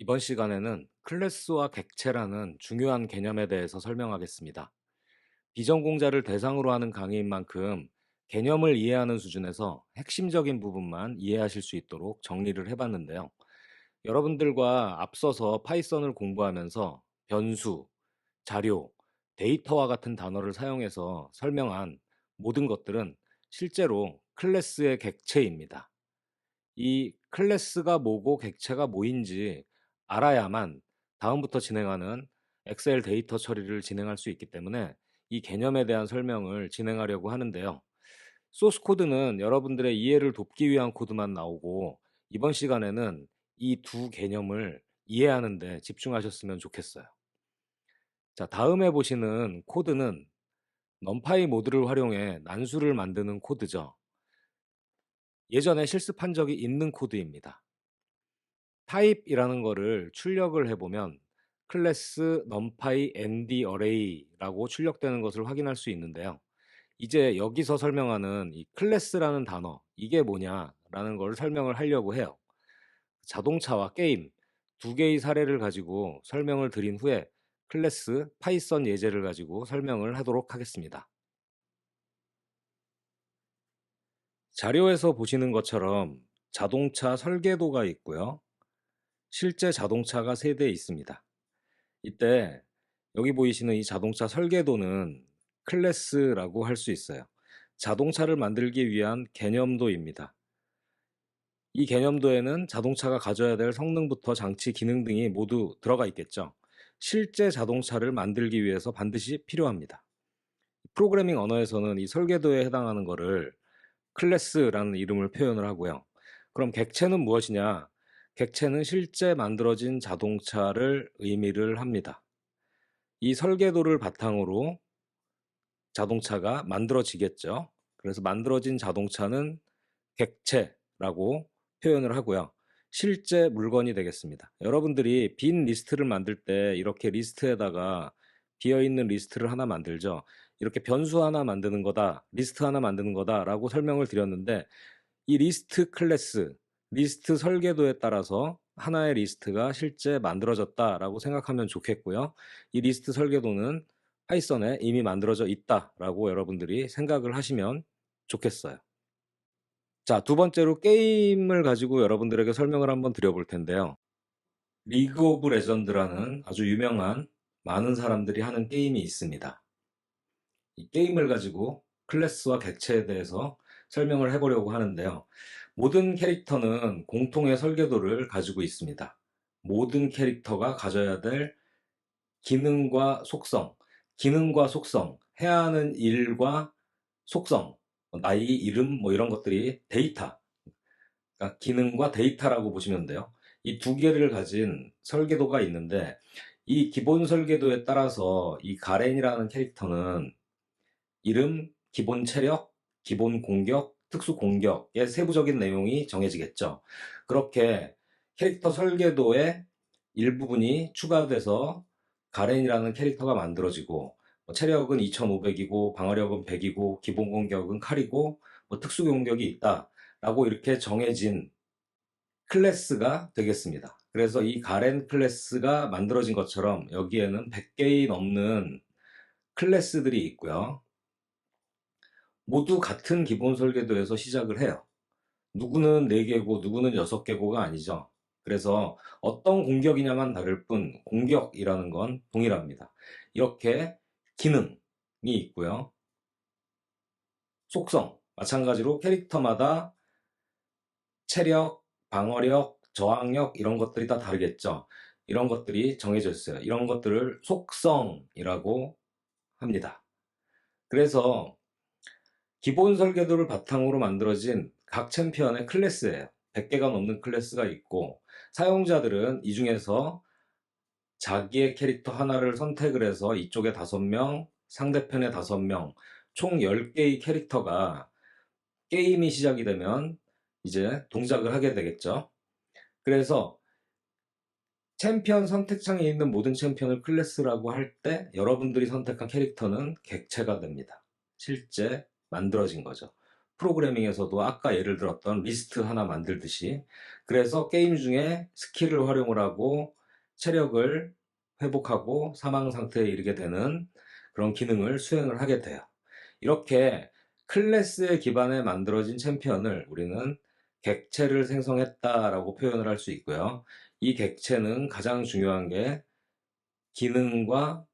이번 시간에는 클래스와 객체라는 중요한 개념에 대해서 설명하겠습니다. 비전공자를 대상으로 하는 강의인 만큼 개념을 이해하는 수준에서 핵심적인 부분만 이해하실 수 있도록 정리를 해봤는데요. 여러분들과 앞서서 파이썬을 공부하면서 변수, 자료, 데이터와 같은 단어를 사용해서 설명한 모든 것들은 실제로 클래스의 객체입니다. 이 클래스가 뭐고 객체가 뭐인지 알아야만 다음부터 진행하는 엑셀 데이터 처리를 진행할 수 있기 때문에 이 개념에 대한 설명을 진행하려고 하는데요. 소스 코드는 여러분들의 이해를 돕기 위한 코드만 나오고 이번 시간에는 이 두 개념을 이해하는 데 집중하셨으면 좋겠어요. 자, 다음에 보시는 코드는 넘파이 모드를 활용해 난수를 만드는 코드죠. 예전에 실습한 적이 있는 코드입니다. 타입이라는 거를 출력을 해보면 클래스 numpy nd array라고 출력되는 것을 확인할 수 있는데요. 이제 여기서 설명하는 이 클래스라는 단어, 이게 뭐냐라는 걸 설명을 하려고 해요. 자동차와 게임 두 개의 사례를 가지고 설명을 드린 후에 클래스 파이썬 예제를 가지고 설명을 하도록 하겠습니다. 자료에서 보시는 것처럼 자동차 설계도가 있고요. 실제 자동차가 3대 있습니다. 이때 여기 보이시는 이 자동차 설계도는 클래스라고 할 수 있어요. 자동차를 만들기 위한 개념도입니다. 이 개념도에는 자동차가 가져야 될 성능부터 장치, 기능 등이 모두 들어가 있겠죠. 실제 자동차를 만들기 위해서 반드시 필요합니다. 프로그래밍 언어에서는 이 설계도에 해당하는 것을 클래스라는 이름을 표현을 하고요. 그럼 객체는 무엇이냐? 객체는 실제 만들어진 자동차를 의미를 합니다. 이 설계도를 바탕으로 자동차가 만들어지겠죠. 그래서 만들어진 자동차는 객체라고 표현을 하고요. 실제 물건이 되겠습니다. 여러분들이 빈 리스트를 만들 때 이렇게 리스트에다가 비어있는 리스트를 하나 만들죠. 이렇게 변수 하나 만드는 거다, 리스트 하나 만드는 거다라고 설명을 드렸는데 이 리스트 클래스, 리스트 설계도에 따라서 하나의 리스트가 실제 만들어졌다라고 생각하면 좋겠고요. 이 리스트 설계도는 파이썬에 이미 만들어져 있다라고 여러분들이 생각을 하시면 좋겠어요. 자, 두 번째로 게임을 가지고 여러분들에게 설명을 한번 드려볼 텐데요. 리그 오브 레전드라는 아주 유명한 많은 사람들이 하는 게임이 있습니다. 이 게임을 가지고 클래스와 객체에 대해서 설명을 해보려고 하는데요. 모든 캐릭터는 공통의 설계도를 가지고 있습니다. 모든 캐릭터가 가져야 될 기능과 속성, 해야 하는 일과 속성, 나이, 이름, 뭐 이런 것들이 데이터, 그러니까 기능과 데이터라고 보시면 돼요. 이 두 개를 가진 설계도가 있는데 이 기본 설계도에 따라서 이 가렌이라는 캐릭터는 이름, 기본 체력, 기본 공격, 특수 공격의 세부적인 내용이 정해지겠죠. 그렇게 캐릭터 설계도에 일부분이 추가돼서 가렌이라는 캐릭터가 만들어지고 체력은 2500이고 방어력은 100이고 기본 공격은 칼이고 특수 공격이 있다라고 이렇게 정해진 클래스가 되겠습니다. 그래서 이 가렌 클래스가 만들어진 것처럼 여기에는 100개이 넘는 클래스들이 있고요. 모두 같은 기본 설계도에서 시작을 해요. 누구는 4개고 누구는 6개고가 아니죠. 그래서 어떤 공격이냐만 다를 뿐 공격이라는 건 동일합니다. 이렇게 기능이 있고요. 속성, 마찬가지로 캐릭터마다 체력, 방어력, 저항력 이런 것들이 다 다르겠죠. 이런 것들이 정해져 있어요. 이런 것들을 속성이라고 합니다. 그래서 기본 설계도를 바탕으로 만들어진 각 챔피언의 클래스예요. 100개가 넘는 클래스가 있고 사용자들은 이 중에서 자기의 캐릭터 하나를 선택을 해서 이쪽에 5명, 상대편에 5명, 총 10개의 캐릭터가 게임이 시작이 되면 이제 동작을 하게 되겠죠. 그래서 챔피언 선택창에 있는 모든 챔피언을 클래스라고 할 때 여러분들이 선택한 캐릭터는 객체가 됩니다. 실제 만들어진 거죠. 프로그래밍에서도 아까 예를 들었던 리스트 하나 만들듯이, 그래서 게임 중에 스킬을 활용을 하고 체력을 회복하고 사망 상태에 이르게 되는 그런 기능을 수행을 하게 돼요. 이렇게 클래스에 기반해 만들어진 챔피언을 우리는 객체를 생성했다라고 표현을 할 수 있고요. 이 객체는 가장 중요한 게 기능과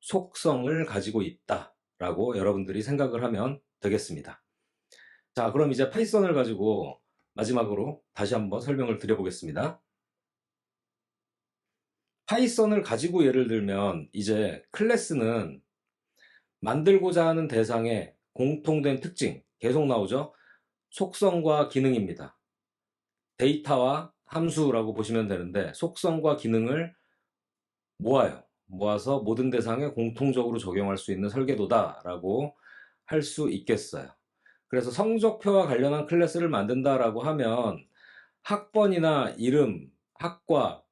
속성을 가지고 있다라고 여러분들이 생각을 하면 되겠습니다. 자, 그럼 이제 파이썬을 가지고 마지막으로 다시 한번 설명을 드려보겠습니다. 파이썬을 가지고 예를 들면 이제 클래스는 만들고자 하는 대상의 공통된 특징, 계속 나오죠? 속성과 기능입니다. 데이터와 함수라고 보시면 되는데 속성과 기능을 모아요. 모아서 모든 대상에 공통적으로 적용할 수 있는 설계도다라고 할 수 있겠어요. 그래서 성적표와 관련한 클래스를 만든다라고 하면 학번이나 이름, 학과,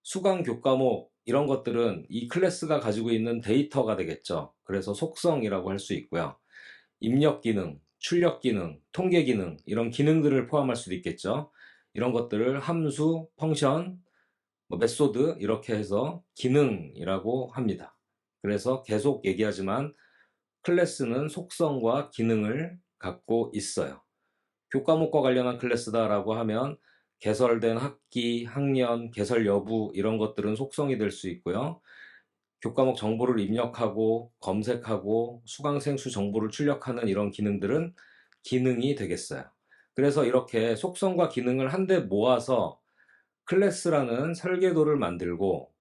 수강 교과목 이런 것들은 이 클래스가 가지고 있는 데이터가 되겠죠. 그래서 속성이라고 할 수 있고요. 입력 기능, 출력 기능, 통계 기능 이런 기능들을 포함할 수도 있겠죠. 이런 것들을 함수, 펑션, 메소드 이렇게 해서 기능이라고 합니다. 그래서 계속 얘기하지만 클래스는 속성과 기능을 갖고 있어요. 교과목과 관련한 클래스다라고 하면 개설된 학기, 학년, 개설 여부 이런 것들은 속성이 될 수 있고요. 교과목 정보를 입력하고 검색하고 수강생 수 정보를 출력하는 이런 기능들은 기능이 되겠어요. 그래서 이렇게 속성과 기능을 한데 모아서 클래스라는 설계도를 만들고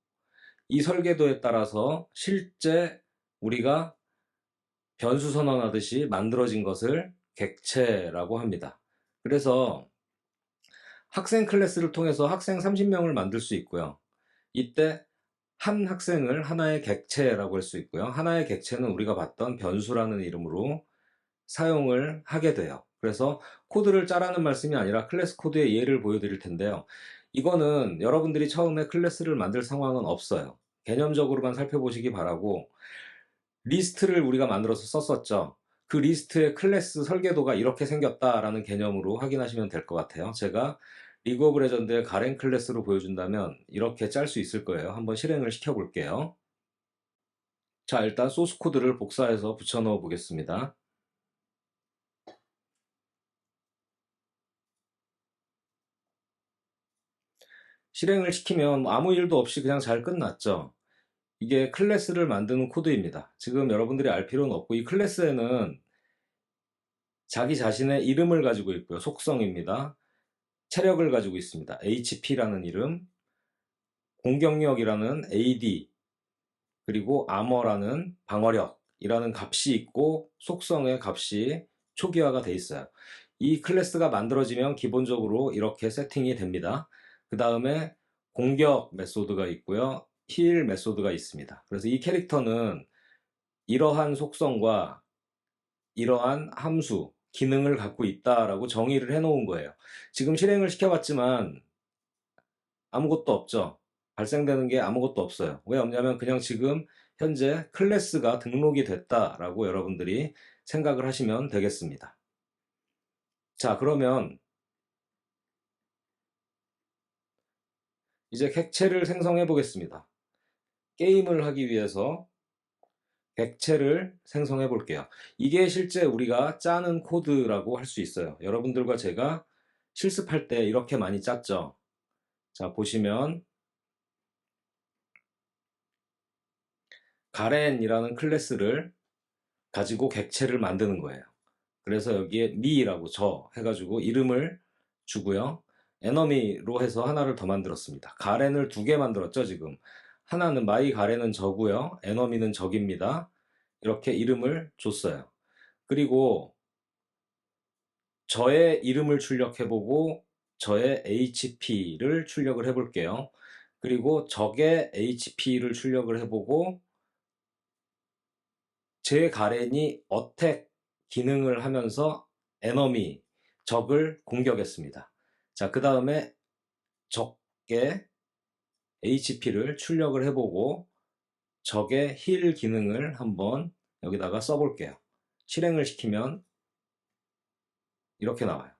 이 설계도에 따라서 실제 우리가 변수 선언하듯이 만들어진 것을 객체라고 합니다. 그래서 학생 클래스를 통해서 학생 30명을 만들 수 있고요. 이때 한 학생을 하나의 객체라고 할 수 있고요. 하나의 객체는 우리가 봤던 변수라는 이름으로 사용을 하게 돼요. 그래서 코드를 짜라는 말씀이 아니라 클래스 코드의 예를 보여드릴 텐데요. 이거는 여러분들이 처음에 클래스를 만들 상황은 없어요. 개념적으로만 살펴보시기 바라고 리스트를 우리가 만들어서 썼었죠. 그 리스트의 클래스 설계도가 이렇게 생겼다라는 개념으로 확인하시면 될 것 같아요. 제가 리그 오브 레전드의 가렌 클래스로 보여준다면 이렇게 짤 수 있을 거예요. 한번 실행을 시켜 볼게요. 자, 일단 소스 코드를 복사해서 붙여 넣어 보겠습니다. 실행을 시키면 아무 일도 없이 그냥 잘 끝났죠. 이게 클래스를 만드는 코드입니다. 지금 여러분들이 알 필요는 없고 이 클래스에는 자기 자신의 이름을 가지고 있고요. 속성입니다. 체력을 가지고 있습니다. HP라는 이름, 공격력이라는 AD, 그리고 아머라는 방어력이라는 값이 있고 속성의 값이 초기화가 돼 있어요. 이 클래스가 만들어지면 기본적으로 이렇게 세팅이 됩니다. 그 다음에 공격 메소드가 있고요. 힐 메소드가 있습니다. 그래서 이 캐릭터는 이러한 속성과 이러한 함수, 기능을 갖고 있다라고 정의를 해 놓은 거예요. 지금 실행을 시켜봤지만 아무것도 없죠. 발생되는 게 아무것도 없어요. 왜 없냐면 그냥 지금 현재 클래스가 등록이 됐다라고 여러분들이 생각을 하시면 되겠습니다. 자, 그러면 이제 객체를 생성해 보겠습니다. 게임을 하기 위해서 객체를 생성해 볼게요. 이게 실제 우리가 짜는 코드라고 할 수 있어요. 여러분들과 제가 실습할 때 이렇게 많이 짰죠. 자, 보시면 가렌이라는 클래스를 가지고 객체를 만드는 거예요. 그래서 여기에 me라고 저 해가지고 이름을 주고요. 에너미로 해서 하나를 더 만들었습니다. 가렌을 두 개 만들었죠, 지금. 하나는 마이 가렌은 저고요. 에너미는 적입니다. 이렇게 이름을 줬어요. 그리고 저의 이름을 출력해보고 저의 HP를 출력을 해볼게요. 그리고 적의 HP를 출력을 해보고 제 가렌이 어택 기능을 하면서 에너미, 적을 공격했습니다. 자, 그 다음에 적의 HP를 출력을 해보고 적의 힐 기능을 한번 여기다가 써볼게요. 실행을 시키면 이렇게 나와요.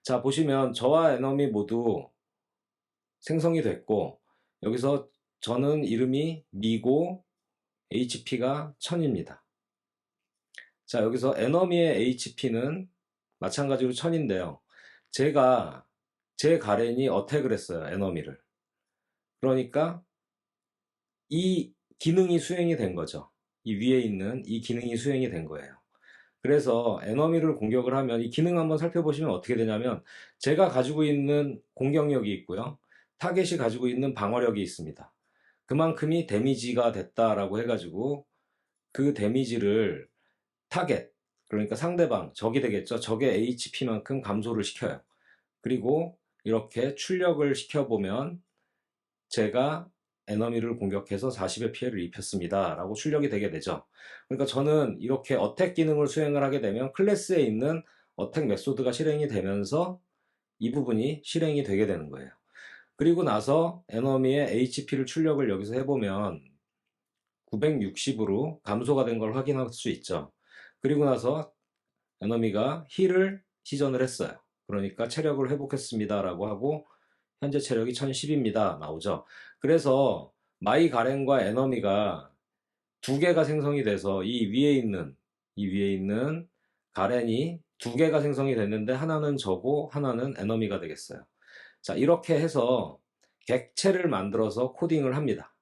자, 보시면 저와 에너미 모두 생성이 됐고, 여기서 저는 이름이 미고 HP가 1000입니다. 자, 여기서 에너미의 HP는 마찬가지로 1000인데요. 제가 제 가렌이 어택을 했어요, 에너미를. 그러니까 이 기능이 수행이 된 거죠. 이 위에 있는 이 기능이 수행이 된 거예요. 그래서 에너미를 공격을 하면 이 기능 한번 살펴보시면 어떻게 되냐면, 제가 가지고 있는 공격력이 있고요. 타겟이 가지고 있는 방어력이 있습니다. 그만큼이 데미지가 됐다라고 해가지고 그 데미지를 타겟, 그러니까 상대방, 적이 되겠죠. 적의 HP만큼 감소를 시켜요. 그리고 이렇게 출력을 시켜보면 제가 에너미를 공격해서 40의 피해를 입혔습니다 라고 출력이 되게 되죠. 그러니까 저는 이렇게 어택 기능을 수행을 하게 되면 클래스에 있는 어택 메소드가 실행이 되면서 이 부분이 실행이 되게 되는 거예요. 그리고 나서 에너미의 HP를 출력을 여기서 해보면 960으로 감소가 된 걸 확인할 수 있죠. 그리고 나서 에너미가 힐을 시전을 했어요. 그러니까 체력을 회복했습니다 라고 하고 현재 체력이 1010입니다 나오죠. 그래서 마이 가렌과 에너미가 두 개가 생성이 돼서 이 위에 있는 가렌이 두 개가 생성이 됐는데, 하나는 저고 하나는 에너미가 되겠어요. 자, 이렇게 해서 객체를 만들어서 코딩을 합니다.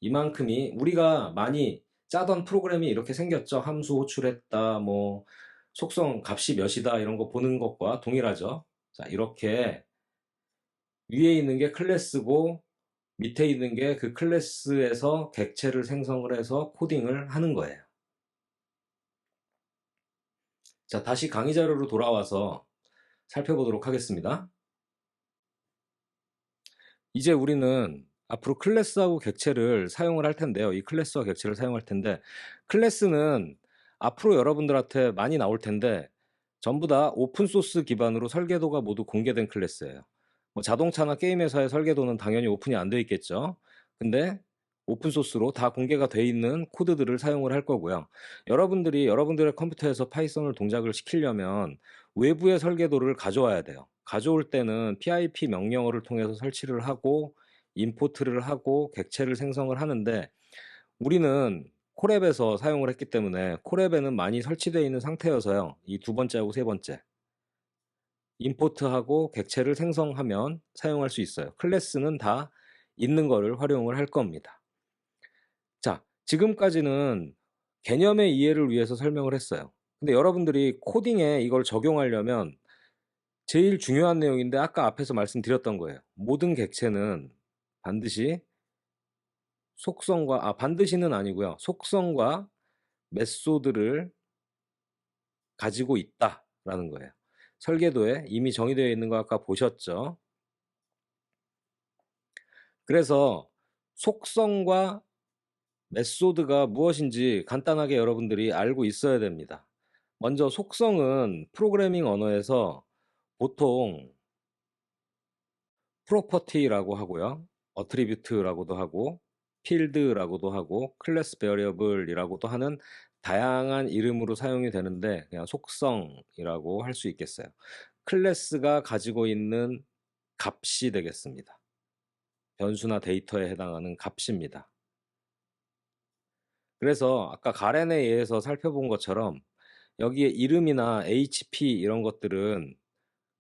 이만큼이 우리가 많이 짜던 프로그램이 이렇게 생겼죠. 함수 호출했다, 뭐 속성 값이 몇이다, 이런 거 보는 것과 동일하죠. 자, 이렇게 위에 있는 게 클래스고 밑에 있는 게 그 클래스에서 객체를 생성을 해서 코딩을 하는 거예요. 자, 다시 강의 자료로 돌아와서 살펴보도록 하겠습니다. 이제 우리는 앞으로 클래스하고 객체를 사용을 할 텐데요. 이 클래스와 객체를 사용할 텐데, 클래스는 앞으로 여러분들한테 많이 나올 텐데 전부 다 오픈소스 기반으로 설계도가 모두 공개된 클래스예요. 뭐 자동차나 게임 회사의 설계도는 당연히 오픈이 안 되어 있겠죠. 근데 오픈소스로 다 공개가 돼 있는 코드들을 사용을 할 거고요. 여러분들이 여러분들의 컴퓨터에서 파이썬을 동작을 시키려면 외부의 설계도를 가져와야 돼요. 가져올 때는 pip 명령어를 통해서 설치를 하고 임포트를 하고 객체를 생성을 하는데, 우리는 콜앱에서 사용을 했기 때문에 콜앱에는 많이 설치되어 있는 상태여서요. 이 두 번째하고 세 번째 임포트하고 객체를 생성하면 사용할 수 있어요. 클래스는 다 있는 거를 활용을 할 겁니다. 자, 지금까지는 개념의 이해를 위해서 설명을 했어요. 근데 여러분들이 코딩에 이걸 적용하려면 제일 중요한 내용인데, 아까 앞에서 말씀드렸던 거예요. 모든 객체는 반드시 반드시는 아니고요. 속성과 메소드를 가지고 있다라는 거예요. 설계도에 이미 정의되어 있는 거 아까 보셨죠? 그래서 속성과 메소드가 무엇인지 간단하게 여러분들이 알고 있어야 됩니다. 먼저 속성은 프로그래밍 언어에서 보통 프로퍼티라고 하고요. 어트리뷰트라고도 하고 필드라고도 하고 클래스 베리어블이라고도 하는 다양한 이름으로 사용이 되는데, 그냥 속성이라고 할 수 있겠어요. 클래스가 가지고 있는 값이 되겠습니다. 변수나 데이터에 해당하는 값입니다. 그래서 아까 가렌에 의해서 살펴본 것처럼 여기에 이름이나 HP 이런 것들은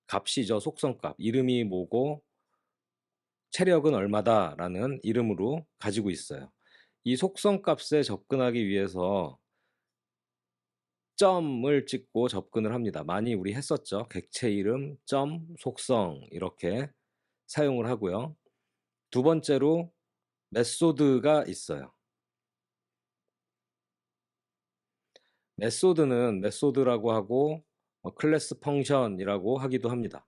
값이죠. 속성값. 이름이 뭐고 체력은 얼마다 라는 이름으로 가지고 있어요. 이 속성값에 접근하기 위해서 점을 찍고 접근을 합니다. 많이 우리 했었죠. 객체 이름, 점, 속성 이렇게 사용을 하고요. 두 번째로 메소드가 있어요. 메소드는 메소드라고 하고 클래스 펑션이라고 하기도 합니다.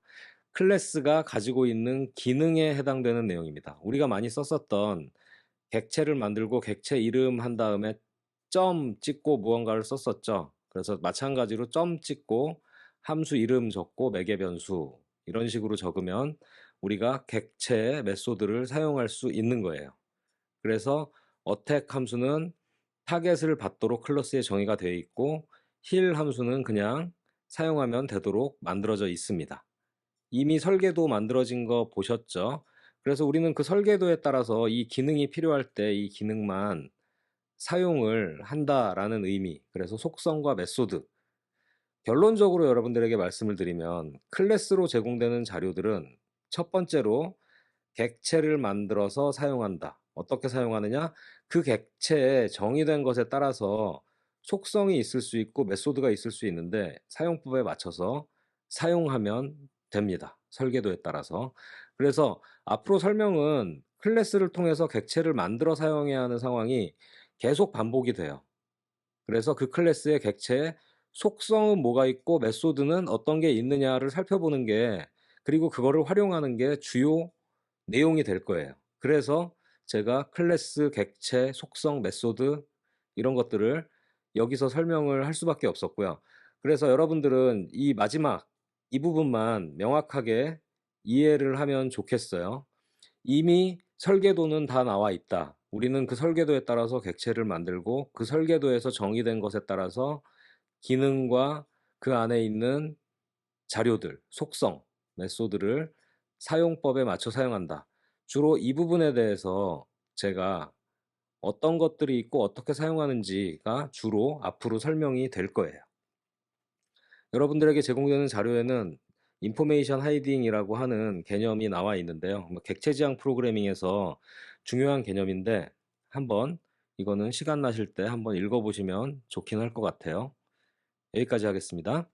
클래스가 가지고 있는 기능에 해당되는 내용입니다. 우리가 많이 썼었던 객체를 만들고 객체 이름 한 다음에 점 찍고 무언가를 썼었죠. 그래서 마찬가지로 점 찍고 함수 이름 적고 매개 변수 이런 식으로 적으면 우리가 객체의 메소드를 사용할 수 있는 거예요. 그래서 어택 함수는 타겟을 받도록 클래스에 정의가 되어 있고, 힐 함수는 그냥 사용하면 되도록 만들어져 있습니다. 이미 설계도 만들어진 거 보셨죠? 그래서 우리는 그 설계도에 따라서 이 기능이 필요할 때 이 기능만 사용을 한다라는 의미, 그래서 속성과 메소드. 결론적으로 여러분들에게 말씀을 드리면 클래스로 제공되는 자료들은 첫 번째로 객체를 만들어서 사용한다. 어떻게 사용하느냐? 그 객체에 정의된 것에 따라서 속성이 있을 수 있고 메소드가 있을 수 있는데 사용법에 맞춰서 사용하면 됩니다. 설계도에 따라서. 그래서 앞으로 설명은 클래스를 통해서 객체를 만들어 사용해야 하는 상황이 계속 반복이 돼요. 그래서 그 클래스의 객체의 속성은 뭐가 있고 메소드는 어떤 게 있느냐를 살펴보는 게, 그리고 그거를 활용하는 게 주요 내용이 될 거예요. 그래서 제가 클래스, 객체, 속성, 메소드 이런 것들을 여기서 설명을 할 수밖에 없었고요. 그래서 여러분들은 이 마지막 이 부분만 명확하게 이해를 하면 좋겠어요. 이미 설계도는 다 나와 있다. 우리는 그 설계도에 따라서 객체를 만들고 그 설계도에서 정의된 것에 따라서 기능과 그 안에 있는 자료들, 속성, 메소드를 사용법에 맞춰 사용한다. 주로 이 부분에 대해서 제가 어떤 것들이 있고 어떻게 사용하는지가 주로 앞으로 설명이 될 거예요. 여러분들에게 제공되는 자료에는 인포메이션 하이딩이라고 하는 개념이 나와 있는데요. 객체 지향 프로그래밍에서 중요한 개념인데 한번 이거는 시간 나실 때 한번 읽어보시면 좋긴 할 것 같아요. 여기까지 하겠습니다.